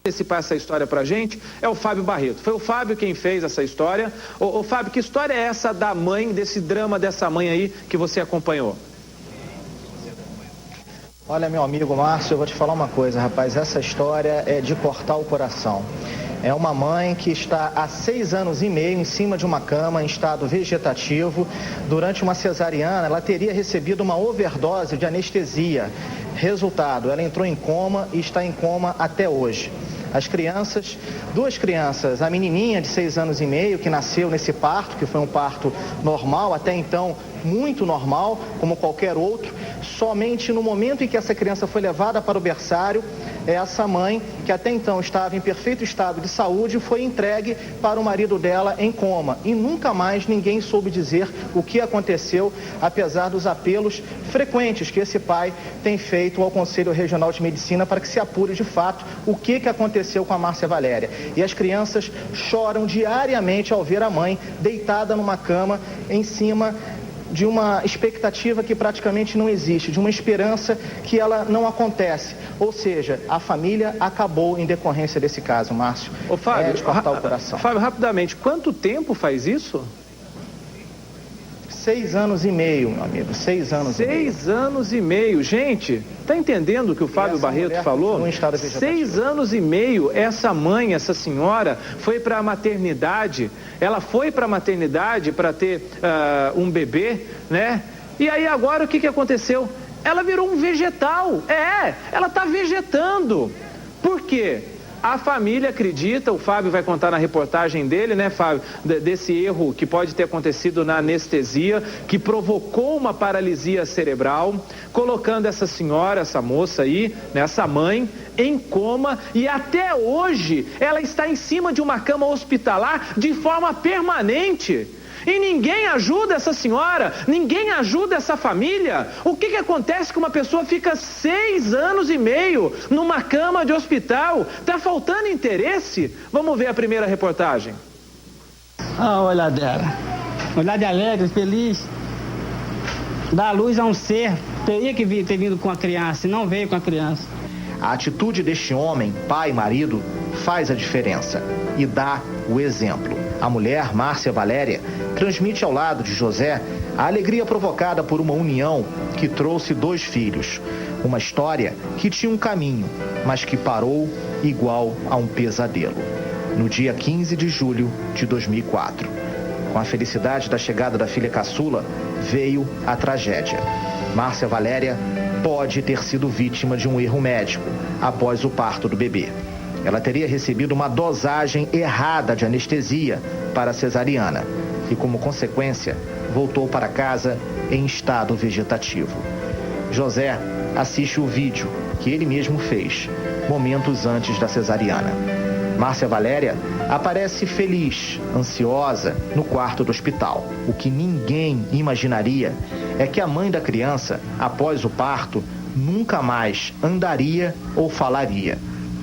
antecipar essa história pra gente é o Fábio Barreto. Foi o Fábio quem fez essa história. Ô Fábio, que história é essa da mãe, desse drama dessa mãe aí que você acompanhou? Olha, meu amigo Márcio, eu vou te falar uma coisa, rapaz, essa história é de cortar o coração. É uma mãe que está há 6 anos e meio em cima de uma cama, em estado vegetativo. Durante uma cesariana, ela teria recebido uma overdose de anestesia. Resultado, ela entrou em coma e está em coma até hoje. As crianças, 2 crianças, a menininha de 6 anos e meio, que nasceu nesse parto, que foi um parto normal, até então muito normal, como qualquer outro, somente no momento em que essa criança foi levada para o berçário, essa mãe, que até então estava em perfeito estado de saúde, foi entregue para o marido dela em coma. E nunca mais ninguém soube dizer o que aconteceu, apesar dos apelos frequentes que esse pai tem feito ao Conselho Regional de Medicina para que se apure de fato o que aconteceu com a Márcia Valéria. E as crianças choram diariamente ao ver a mãe deitada numa cama em cima de uma expectativa que praticamente não existe, de uma esperança que ela não acontece. Ou seja, a família acabou em decorrência desse caso, Márcio. Ô, Fábio, de cortar o coração. Fábio, rapidamente, quanto tempo faz isso? 6 anos e meio, meu amigo, 6 anos e meio. 6 anos e meio. Gente, tá entendendo o que o Fábio Barreto falou? 6 anos e meio, essa mãe, essa senhora, foi para a maternidade. Ela foi para a maternidade para ter um bebê, né? E aí agora o que aconteceu? Ela virou um vegetal. Ela tá vegetando. Por quê? A família acredita, o Fábio vai contar na reportagem dele, né, Fábio, desse erro que pode ter acontecido na anestesia, que provocou uma paralisia cerebral, colocando essa senhora, essa moça aí, né, essa mãe, em coma, e até hoje ela está em cima de uma cama hospitalar de forma permanente. E ninguém ajuda essa senhora, ninguém ajuda essa família. O que acontece que uma pessoa fica 6 anos e meio numa cama de hospital? Tá faltando interesse? Vamos ver a primeira reportagem. Olha dela, olhar de alegre, feliz, dá luz a um ser. Teria que ter vindo com a criança, e não veio com a criança. A atitude deste homem, pai e marido, faz a diferença e dá o exemplo. A mulher, Márcia Valéria, transmite ao lado de José a alegria provocada por uma união que trouxe 2 filhos. Uma história que tinha um caminho, mas que parou igual a um pesadelo. No dia 15 de julho de 2004. Com a felicidade da chegada da filha caçula, veio a tragédia. Márcia Valéria pode ter sido vítima de um erro médico após o parto do bebê. Ela teria recebido uma dosagem errada de anestesia para a cesariana e, como consequência, voltou para casa em estado vegetativo. José assiste o vídeo que ele mesmo fez, momentos antes da cesariana. Márcia Valéria aparece feliz, ansiosa, no quarto do hospital. O que ninguém imaginaria é que a mãe da criança, após o parto, nunca mais andaria ou falaria.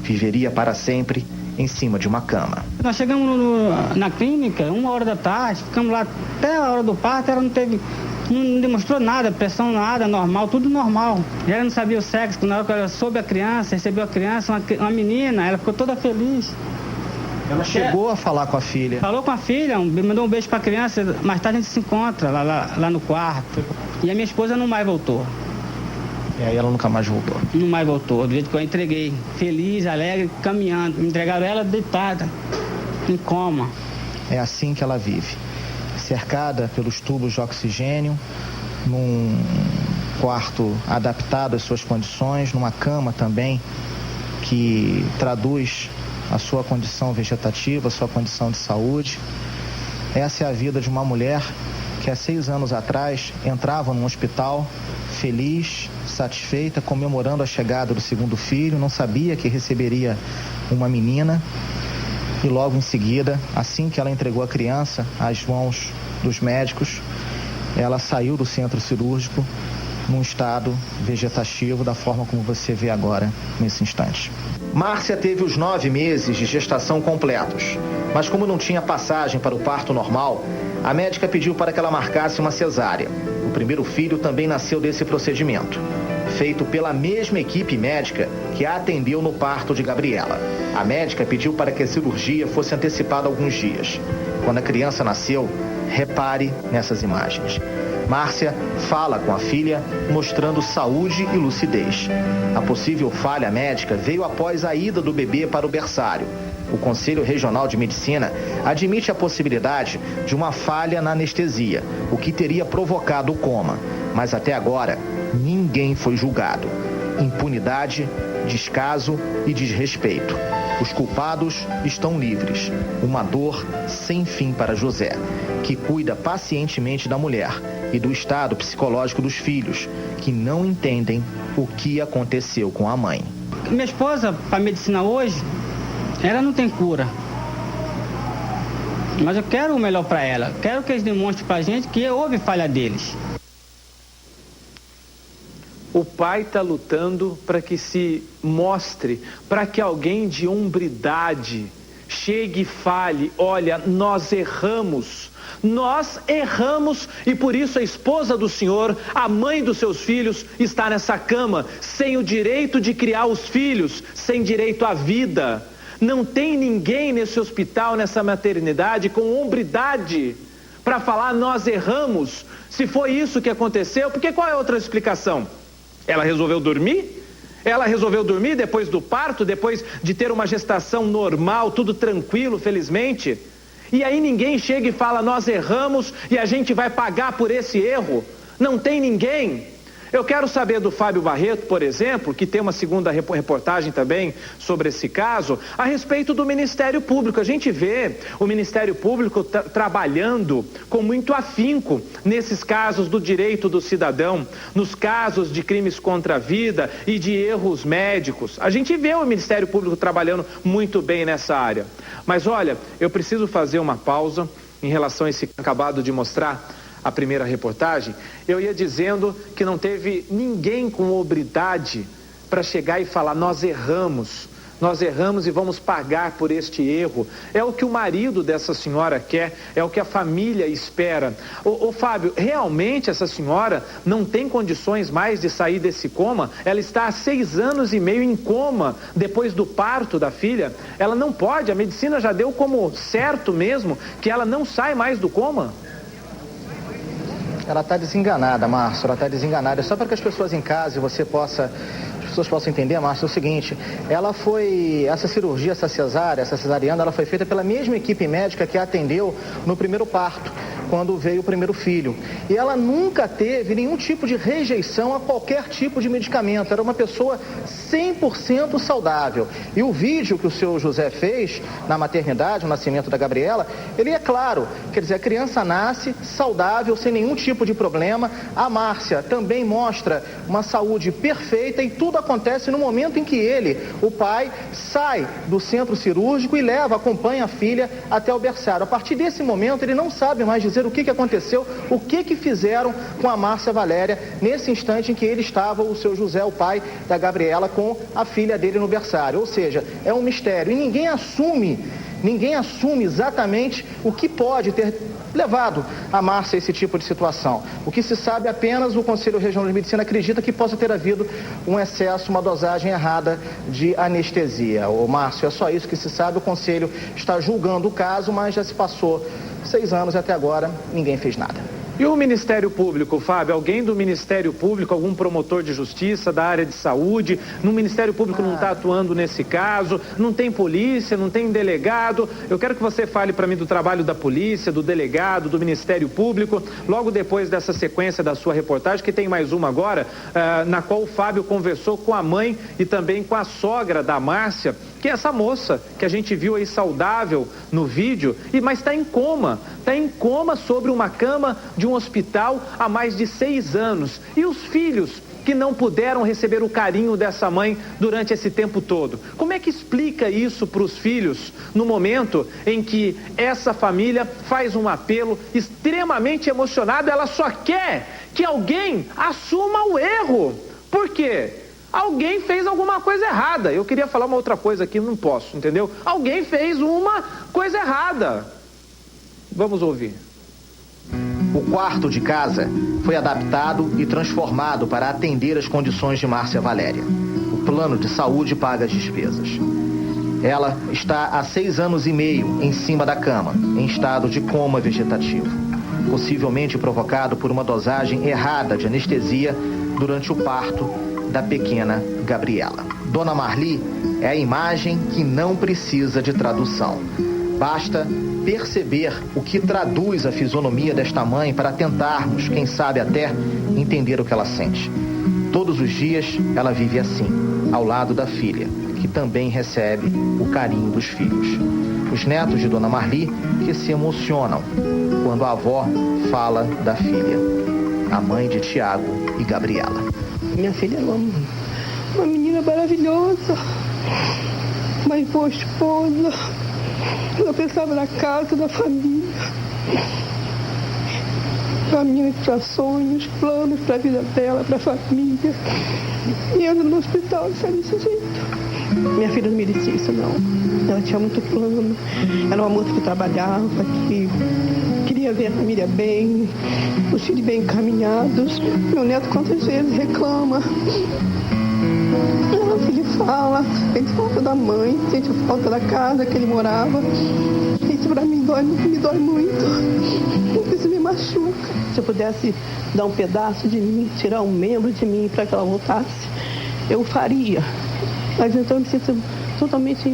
Viveria para sempre em cima de uma cama. Nós chegamos na clínica, 1h da tarde, ficamos lá até a hora do parto, ela não demonstrou nada, pressão nada, normal, tudo normal. Ela não sabia o sexo, na hora que ela soube a criança, recebeu a criança, uma menina, ela ficou toda feliz. Ela chegou a falar com a filha? Falou com a filha, mandou um beijo para a criança, mais tarde a gente se encontra lá no quarto. E a minha esposa não mais voltou. E aí ela nunca mais voltou? Não mais voltou, do jeito que eu entreguei. Feliz, alegre, caminhando. Me entregaram ela deitada, em coma. É assim que ela vive. Cercada pelos tubos de oxigênio, num quarto adaptado às suas condições, numa cama também que traduz a sua condição vegetativa, a sua condição de saúde. Essa é a vida de uma mulher que há 6 anos atrás entrava num hospital feliz, satisfeita, comemorando a chegada do segundo filho, não sabia que receberia uma menina e logo em seguida, assim que ela entregou a criança às mãos dos médicos, ela saiu do centro cirúrgico num estado vegetativo da forma como você vê agora nesse instante. Márcia teve os 9 meses de gestação completos, mas como não tinha passagem para o parto normal, a médica pediu para que ela marcasse uma cesárea. O primeiro filho também nasceu desse procedimento. feito pela mesma equipe médica que a atendeu no parto de Gabriela. A médica pediu para que a cirurgia fosse antecipada alguns dias. Quando a criança nasceu, repare nessas imagens. Márcia fala com a filha, mostrando saúde e lucidez. A possível falha médica veio após a ida do bebê para o berçário. O Conselho Regional de Medicina admite a possibilidade de uma falha na anestesia, o que teria provocado o coma. Mas até agora, ninguém foi julgado. Impunidade, descaso e desrespeito. Os culpados estão livres. Uma dor sem fim para José, que cuida pacientemente da mulher e do estado psicológico dos filhos, que não entendem o que aconteceu com a mãe. Minha esposa, para a medicina hoje, ela não tem cura. Mas eu quero o melhor para ela. Quero que eles demonstrem para a gente que houve falha deles. O pai está lutando para que se mostre, para que alguém de hombridade chegue e fale: olha, nós erramos e por isso a esposa do senhor, a mãe dos seus filhos, está nessa cama, sem o direito de criar os filhos, sem direito à vida. Não tem ninguém nesse hospital, nessa maternidade, com hombridade para falar: nós erramos. Se foi isso que aconteceu, porque qual é a outra explicação? Ela resolveu dormir? Ela resolveu dormir depois do parto, depois de ter uma gestação normal, tudo tranquilo, felizmente? E aí ninguém chega e fala: nós erramos e a gente vai pagar por esse erro? Não tem ninguém. Eu quero saber do Fábio Barreto, por exemplo, que tem uma segunda reportagem também sobre esse caso, a respeito do Ministério Público. A gente vê o Ministério Público trabalhando com muito afinco nesses casos do direito do cidadão, nos casos de crimes contra a vida e de erros médicos. A gente vê o Ministério Público trabalhando muito bem nessa área. Mas olha, eu preciso fazer uma pausa em relação a esse acabado de mostrar a primeira reportagem. Eu ia dizendo que não teve ninguém com hombridade para chegar e falar: nós erramos e vamos pagar por este erro. É o que o marido dessa senhora quer, é o que a família espera. Ô Fábio, realmente essa senhora não tem condições mais de sair desse coma? Ela está há 6 anos e meio em coma, depois do parto da filha. Ela não pode, a medicina já deu como certo mesmo que ela não sai mais do coma? Ela está desenganada, Márcio, ela está desenganada. Só para que as pessoas em casa e as pessoas possam entender, Márcio, é o seguinte: essa cirurgia, essa cesariana, ela foi feita pela mesma equipe médica que a atendeu no primeiro parto, quando veio o primeiro filho. E ela nunca teve nenhum tipo de rejeição a qualquer tipo de medicamento. Era uma pessoa 100% saudável. E o vídeo que o seu José fez na maternidade, o nascimento da Gabriela, ele é claro, quer dizer, a criança nasce saudável, sem nenhum tipo de problema. A Márcia também mostra uma saúde perfeita e tudo acontece no momento em que ele, o pai, sai do centro cirúrgico e acompanha a filha até o berçário. A partir desse momento, ele não sabe mais dizer o que aconteceu, o que fizeram com a Márcia Valéria nesse instante em que ele estava, o seu José, o pai da Gabriela, com a filha dele no berçário. Ou seja, é um mistério e ninguém assume exatamente o que pode ter levado a Márcia a esse tipo de situação. O que se sabe apenas, o Conselho Regional de Medicina acredita que possa ter havido um excesso, uma dosagem errada de anestesia. Ô Márcio, é só isso que se sabe. O Conselho está julgando o caso, mas já se passou 6 anos e até agora ninguém fez nada. E o Ministério Público, Fábio? Alguém do Ministério Público, algum promotor de justiça da área de saúde? No Ministério Público não está atuando nesse caso? Não tem polícia, não tem delegado? Eu quero que você fale para mim do trabalho da polícia, do delegado, do Ministério Público, logo depois dessa sequência da sua reportagem, que tem mais uma agora, na qual o Fábio conversou com a mãe e também com a sogra da Márcia, que é essa moça que a gente viu aí saudável no vídeo, mas está em coma sobre uma cama de um hospital há mais de 6 anos. E os filhos que não puderam receber o carinho dessa mãe durante esse tempo todo. Como é que explica isso para os filhos no momento em que essa família faz um apelo extremamente emocionado? Ela só quer que alguém assuma o erro. Por quê? Alguém fez alguma coisa errada. Eu queria falar uma outra coisa aqui, não posso, entendeu? Alguém fez uma coisa errada. Vamos ouvir. O quarto de casa foi adaptado e transformado para atender as condições de Márcia Valéria. O plano de saúde paga as despesas. Ela está há 6 anos e meio em cima da cama, em estado de coma vegetativo, possivelmente provocado por uma dosagem errada de anestesia durante o parto da pequena Gabriela. Dona Marli é a imagem que não precisa de tradução. Basta perceber o que traduz a fisionomia desta mãe para tentarmos, quem sabe até, entender o que ela sente. Todos os dias ela vive assim, ao lado da filha, que também recebe o carinho dos filhos. Os netos de Dona Marli que se emocionam quando a avó fala da filha, a mãe de Tiago e Gabriela. Minha filha é uma menina maravilhosa, uma boa esposa. Ela pensava na casa, na família. Uma menina que tinha sonhos, planos para a vida dela, para a família. E entra no hospital e sai desse jeito. Minha filha não merecia isso, não. Ela tinha muito plano. Era uma moça que trabalhava, que queria ver a família bem, os filhos bem encaminhados. Meu neto quantas vezes reclama. O filho fala, sente falta da mãe, sente falta da casa que ele morava. Isso pra mim me dói muito. Isso me machuca. Se eu pudesse dar um pedaço de mim, tirar um membro de mim para que ela voltasse, eu faria. Mas então eu me sinto totalmente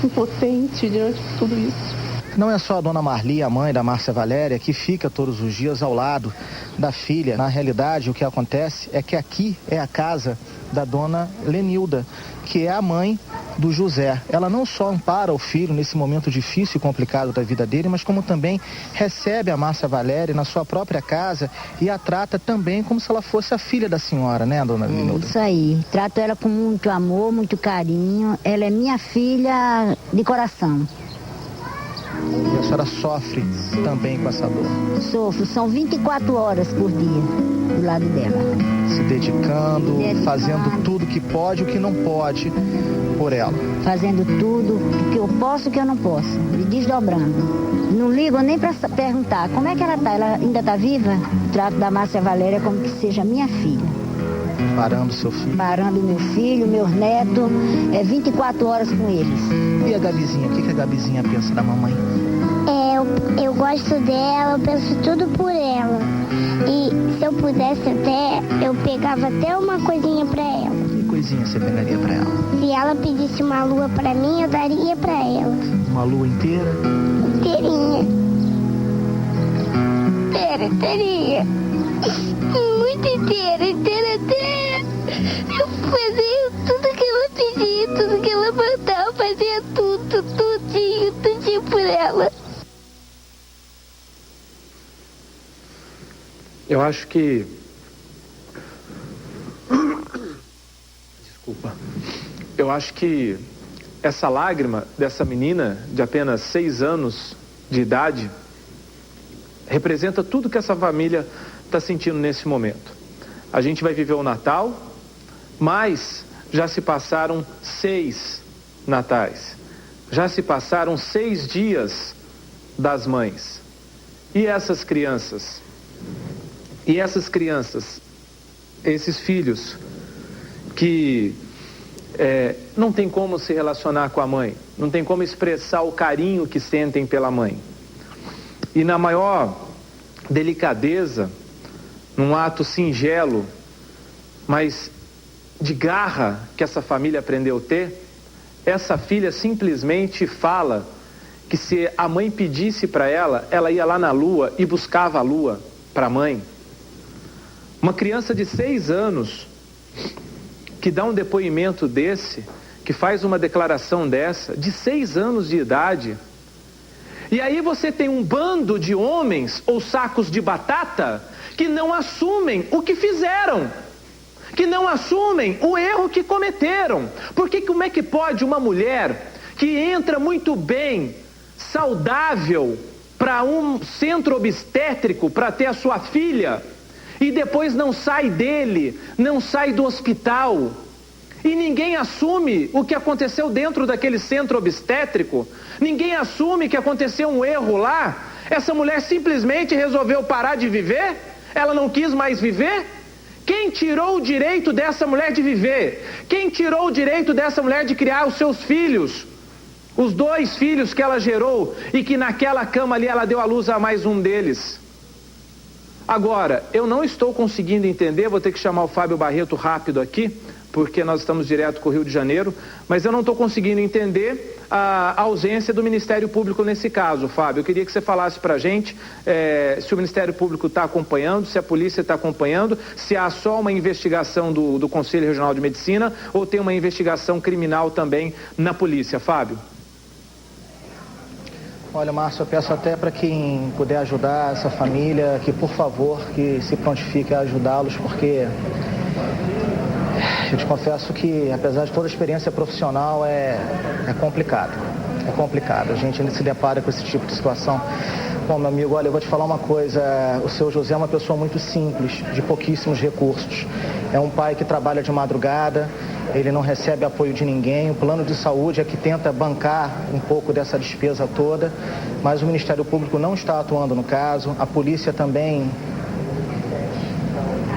impotente diante de tudo isso. Não é só a Dona Marli, a mãe da Márcia Valéria, que fica todos os dias ao lado da filha. Na realidade, o que acontece é que aqui é a casa da Dona Lenilda, que é a mãe do José. Ela não só ampara o filho nesse momento difícil e complicado da vida dele, mas como também recebe a Márcia Valéria na sua própria casa e a trata também como se ela fosse a filha da senhora, né, Dona Lenilda? Isso aí. Trato ela com muito amor, muito carinho. Ela é minha filha de coração. E a senhora sofre também com essa dor? Sofro, são 24 horas por dia do lado dela. Se dedicando, fazendo tudo que pode e o que não pode por ela. Fazendo tudo o que eu posso e o que eu não posso, me desdobrando. Não ligo nem para perguntar como é que ela está. Ela ainda está viva? O trato da Márcia Valéria é como que seja minha filha. Parando seu filho? Parando meu filho, meus netos, 24 horas com eles. E a Gabizinha? O que a Gabizinha pensa da mamãe? Eu gosto dela, eu penso tudo por ela. E se eu pudesse até, eu pegava até uma coisinha pra ela. Que coisinha você pegaria pra ela? Se ela pedisse uma lua pra mim, eu daria pra ela. Uma lua inteira? Inteirinha. Inteirinha. Muito inteira até eu fazia tudo que ela pedia, tudo que ela mandava, fazia tudinho por ela. Eu acho que... Desculpa. Eu acho que essa lágrima dessa menina de apenas 6 anos de idade representa tudo que essa família está sentindo nesse momento. A gente vai viver o Natal, mas já se passaram 6 natais. Já se passaram 6 dias das mães. E essas crianças? E essas crianças, esses filhos que não tem como se relacionar com a mãe, não tem como expressar o carinho que sentem pela mãe. E na maior delicadeza, num ato singelo, mas de garra que essa família aprendeu a ter, essa filha simplesmente fala que se a mãe pedisse para ela, ela ia lá na lua e buscava a lua para a mãe. Uma criança de 6 anos que dá um depoimento desse, que faz uma declaração dessa, de 6 anos de idade. E aí você tem um bando de homens ou sacos de batata que não assumem o que fizeram, que não assumem o erro que cometeram. Porque como é que pode uma mulher que entra muito bem, saudável, para um centro obstétrico para ter a sua filha, e depois não sai dele, não sai do hospital, e ninguém assume o que aconteceu dentro daquele centro obstétrico, ninguém assume que aconteceu um erro lá, Essa mulher simplesmente resolveu parar de viver? Ela não quis mais viver? Quem tirou o direito dessa mulher de viver? Quem tirou o direito dessa mulher de criar os seus filhos? Os 2 filhos que ela gerou e que naquela cama ali ela deu à luz a mais um deles. Agora, eu não estou conseguindo entender, vou ter que chamar o Fábio Barreto rápido aqui, porque nós estamos direto com o Rio de Janeiro, mas eu não estou conseguindo entender a ausência do Ministério Público nesse caso, Fábio. Eu queria que você falasse para a gente se o Ministério Público está acompanhando, se a polícia está acompanhando, se há só uma investigação do Conselho Regional de Medicina ou tem uma investigação criminal também na polícia, Fábio. Olha, Márcio, eu peço até para quem puder ajudar essa família, que por favor, que se prontifique a ajudá-los, porque eu te confesso que, apesar de toda a experiência profissional, é complicado. É complicado. A gente se depara com esse tipo de situação. Bom, meu amigo, olha, eu vou te falar uma coisa. O seu José é uma pessoa muito simples, de pouquíssimos recursos. É um pai que trabalha de madrugada, ele não recebe apoio de ninguém. O plano de saúde é que tenta bancar um pouco dessa despesa toda, mas o Ministério Público não está atuando no caso. A polícia também,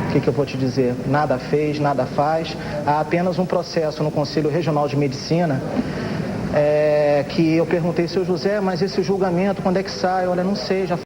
o que eu vou te dizer? Nada fez, nada faz. Há apenas um processo no Conselho Regional de Medicina que eu perguntei, seu José, mas esse julgamento, quando é que sai? Olha, não sei, já